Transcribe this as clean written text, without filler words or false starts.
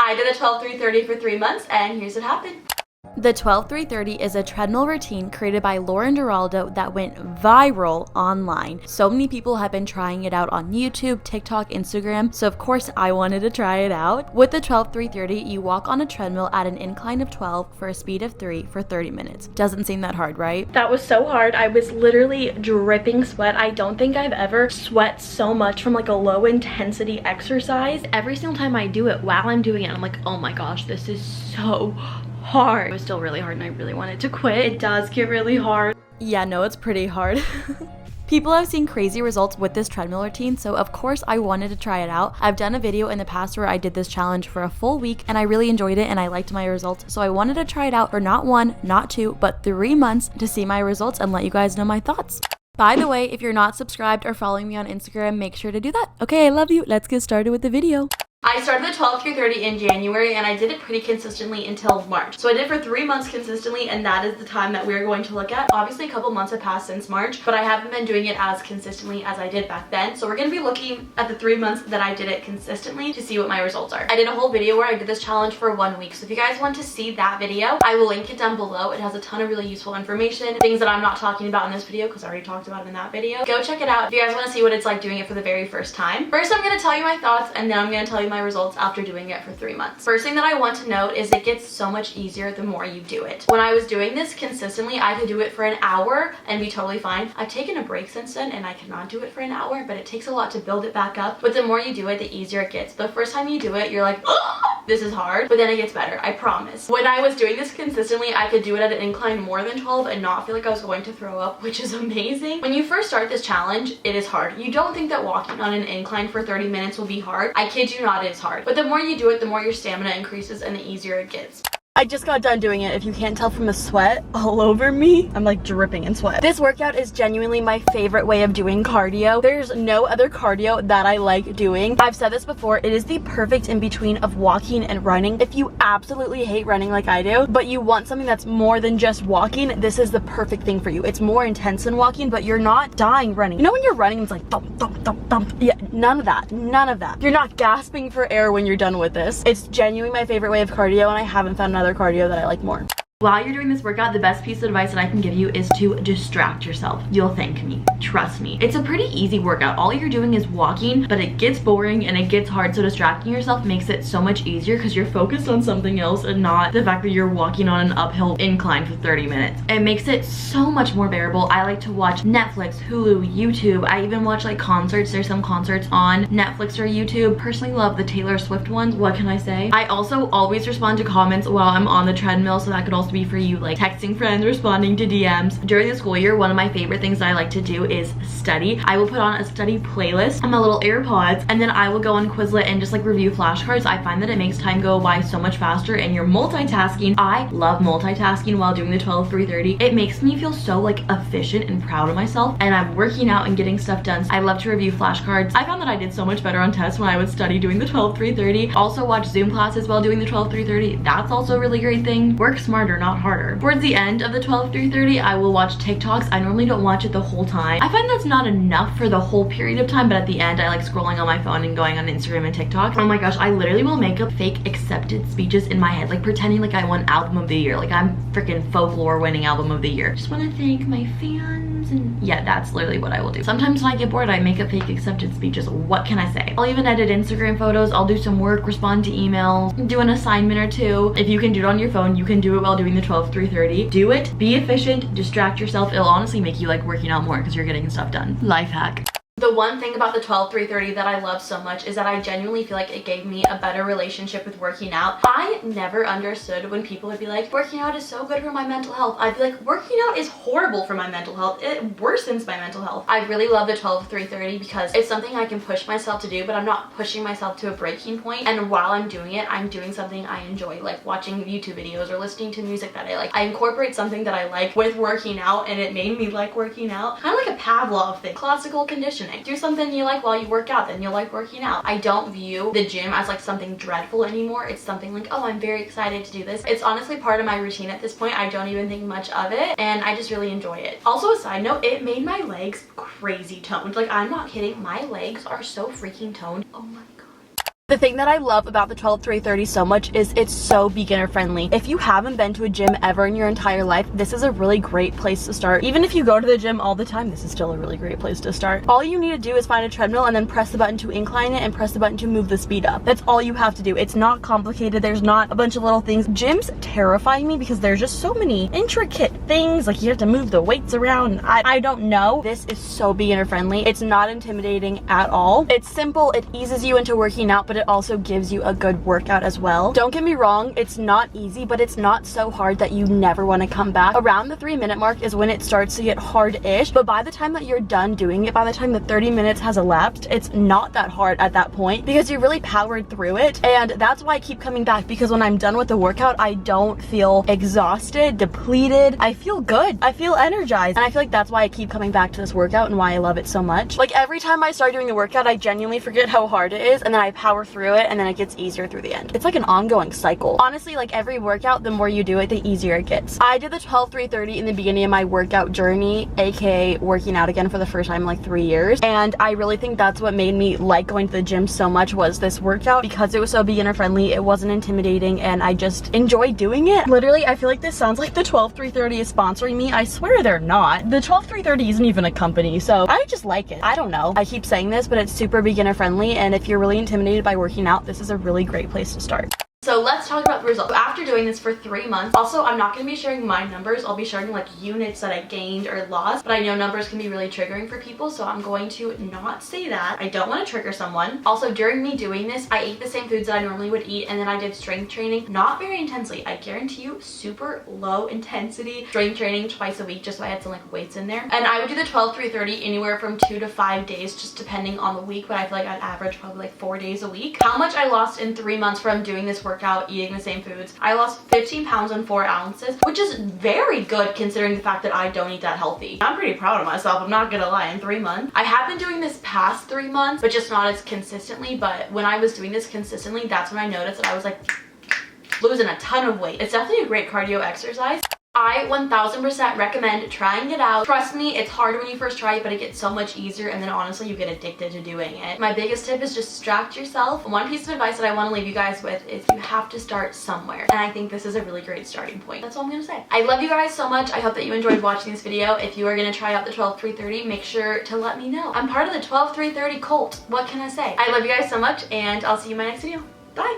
I did a 12-3-30 for 3 months, and here's what happened. The 12-3-30 is a treadmill routine created by Lauren Duraldo that went viral online. So many people have been trying it out on YouTube, TikTok, Instagram, so of course I wanted to try it out. With the 12-3-30, you walk on a treadmill at an incline of 12 for a speed of 3 for 30 minutes. Doesn't seem that hard, right? That was so hard. I was literally dripping sweat. I don't think I've ever sweat so much from like a low intensity exercise. Every single time I do it, while I'm doing it, I'm like, oh my gosh, this is so hard. It was still really hard and I really wanted to quit. It does get really hard. Yeah, no, it's pretty hard. People have seen crazy results with this treadmill routine, so of course I wanted to try it out. I've done a video in the past where I did this challenge for a full week and I really enjoyed it and I liked my results, so I wanted to try it out for not 1, not 2, but 3 months to see my results and let you guys know my thoughts. By the way, if you're not subscribed or following me on Instagram, make sure to do that. Okay, I love you. Let's get started with the video. I started the 12-3-30 in January and I did it pretty consistently until March. So I did for 3 months consistently, and that is the time that we're going to look at. Obviously a couple months have passed since March, but I haven't been doing it as consistently as I did back then. So we're going to be looking at the 3 months that I did it consistently to see what my results are. I did a whole video where I did this challenge for 1 week. So if you guys want to see that video, I will link it down below. It has a ton of really useful information, things that I'm not talking about in this video because I already talked about it in that video. Go check it out if you guys want to see what it's like doing it for the very first time. First, I'm going to tell you my thoughts and then I'm going to tell you my results after doing it for 3 months. First thing that I want to note is it gets so much easier the more you do it. When I was doing this consistently, I could do it for an hour and be totally fine. I've taken a break since then and I cannot do it for an hour, but it takes a lot to build it back up. But the more you do it, the easier it gets. The first time you do it, you're like, oh, this is hard, but then it gets better, I promise. When I was doing this consistently, I could do it at an incline more than 12 and not feel like I was going to throw up, which is amazing. When you first start this challenge, it is hard. You don't think that walking on an incline for 30 minutes will be hard. I kid you not, it is hard. But the more you do it, the more your stamina increases and the easier it gets. I just got done doing it. If you can't tell from the sweat all over me, I'm like dripping in sweat. This workout is genuinely my favorite way of doing cardio. There's no other cardio that I like doing. I've said this before, it is the perfect in between of walking and running. If you absolutely hate running like I do, but you want something that's more than just walking, this is the perfect thing for you. It's more intense than walking, but you're not dying running. You know when you're running, it's like thump, thump, thump, thump. Yeah, none of that, none of that. You're not gasping for air when you're done with this. It's genuinely my favorite way of cardio and I haven't found another cardio that I like more. While you're doing this workout, the best piece of advice that I can give you is to distract yourself. You'll thank me. Trust me. It's a pretty easy workout. All you're doing is walking, but it gets boring and it gets hard. So distracting yourself makes it so much easier because you're focused on something else and not the fact that you're walking on an uphill incline for 30 minutes. It makes it so much more bearable. I like to watch Netflix, Hulu, YouTube. I even watch like concerts. There's some concerts on Netflix or YouTube. Personally love the Taylor Swift ones. What can I say? I also always respond to comments while I'm on the treadmill, so that could also be for you, like texting friends, responding to DMs. During the school year, one of my favorite things that I like to do is study. I will put on a study playlist on my little AirPods and then I will go on Quizlet and just like review flashcards. I find that it makes time go by so much faster and you're multitasking. I love multitasking while doing the 12-3-30. It makes me feel so like efficient and proud of myself and I'm working out and getting stuff done. I love to review flashcards. I found that I did so much better on tests when I would study doing the 12-3-30. Also watch Zoom classes while doing the 12-3-30. That's also a really great thing. Work smarter, not harder. Towards the end of the 12-3-30, I will watch TikToks. I normally don't watch it the whole time. I find that's not enough for the whole period of time, but at the end, I like scrolling on my phone and going on Instagram and TikTok. Oh my gosh, I literally will make up fake accepted speeches in my head, like pretending like I won album of the year, like I'm freaking folklore winning album of the year. Just want to thank my fans, and yeah, that's literally what I will do. Sometimes when I get bored, I make up fake accepted speeches. What can I say? I'll even edit Instagram photos. I'll do some work, respond to emails, do an assignment or two. If you can do it on your phone, you can do it while doing the 12-3-30. Do it, be efficient, distract yourself. It'll honestly make you like working out more because you're getting stuff done. Life hack. The one thing about the 12-3-30 that I love so much is that I genuinely feel like it gave me a better relationship with working out. I never understood when people would be like, working out is so good for my mental health. I'd be like, working out is horrible for my mental health. It worsens my mental health. I really love the 12-3-30 because it's something I can push myself to do, but I'm not pushing myself to a breaking point. And while I'm doing it, I'm doing something I enjoy, like watching YouTube videos or listening to music that I like. I incorporate something that I like with working out and it made me like working out. Kind of like a Pavlov thing, classical conditioning. Do something you like while you work out, then you'll like working out. I don't view the gym as like something dreadful anymore. It's something like, oh, I'm very excited to do this. It's honestly part of my routine at this point. I don't even think much of it and I just really enjoy it. Also, a side note, it made my legs crazy toned. Like, I'm not kidding, my legs are so freaking toned. Oh my god. The thing that I love about the 12330 so much is it's so beginner friendly. If you haven't been to a gym ever in your entire life, this is a really great place to start. Even if you go to the gym all the time, this is still a really great place to start. All you need to do is find a treadmill and then press the button to incline it and press the button to move the speed up. That's all you have to do. It's not complicated. There's not a bunch of little things. Gyms terrify me because there's just so many intricate things. Like you have to move the weights around. I don't know. This is so beginner friendly. It's not intimidating at all. It's simple. It eases you into working out, but it also gives you a good workout as well. Don't get me wrong, it's not easy, but it's not so hard that you never want to come back. Around the 3-minute mark is when it starts to get hard-ish, but by the time that you're done doing it, by the time the 30 minutes has elapsed, it's not that hard at that point because you really powered through it. And that's why I keep coming back, because when I'm done with the workout, I don't feel exhausted, depleted. I feel good. I feel energized. And I feel like that's why I keep coming back to this workout and why I love it so much. Like every time I start doing the workout, I genuinely forget how hard it is, and then I power through it, and then it gets easier through the end. It's like an ongoing cycle. Honestly, like every workout, the more you do it, the easier it gets. I did the 12330 in the beginning of my workout journey, aka working out again for the first time in like 3 years. And I really think that's what made me like going to the gym so much, was this workout, because it was so beginner friendly, it wasn't intimidating, and I just enjoyed doing it. Literally, I feel like this sounds like the 12330 is sponsoring me. I swear they're not. The 12330 isn't even a company, so I just like it. I don't know. I keep saying this, but it's super beginner friendly, and if you're really intimidated by working out, this is a really great place to start. So let's talk about the results. After doing this for 3 months, also I'm not going to be sharing my numbers. I'll be sharing like units that I gained or lost, but I know numbers can be really triggering for people, so I'm going to not say that. I don't want to trigger someone. Also, during me doing this, I ate the same foods that I normally would eat, and then I did strength training, not very intensely. I guarantee you, super low intensity strength training twice a week, just so I had some like weights in there. And I would do the 12330 anywhere from 2 to 5 days, just depending on the week, but I feel like I'd average probably like 4 days a week. How much I lost in 3 months from doing this workout, eating the same foods? I lost 15 pounds and 4 ounces, which is very good considering the fact that I don't eat that healthy. I'm pretty proud of myself, I'm not gonna lie. In 3 months, I have been doing this past 3 months, but just not as consistently. But when I was doing this consistently, that's when I noticed that I was like losing a ton of weight. It's definitely a great cardio exercise. I 1000% recommend trying it out. Trust me, it's hard when you first try it, but it gets so much easier, and then honestly you get addicted to doing it. My biggest tip is just distract yourself. One piece of advice that I want to leave you guys with is you have to start somewhere, and I think this is a really great starting point. That's all I'm gonna say. I love you guys so much. I hope that you enjoyed watching this video. If you are gonna try out the 12330, make sure to let me know. I'm part of the 12330 cult. What can I say? I love you guys so much, and I'll see you in my next video. Bye.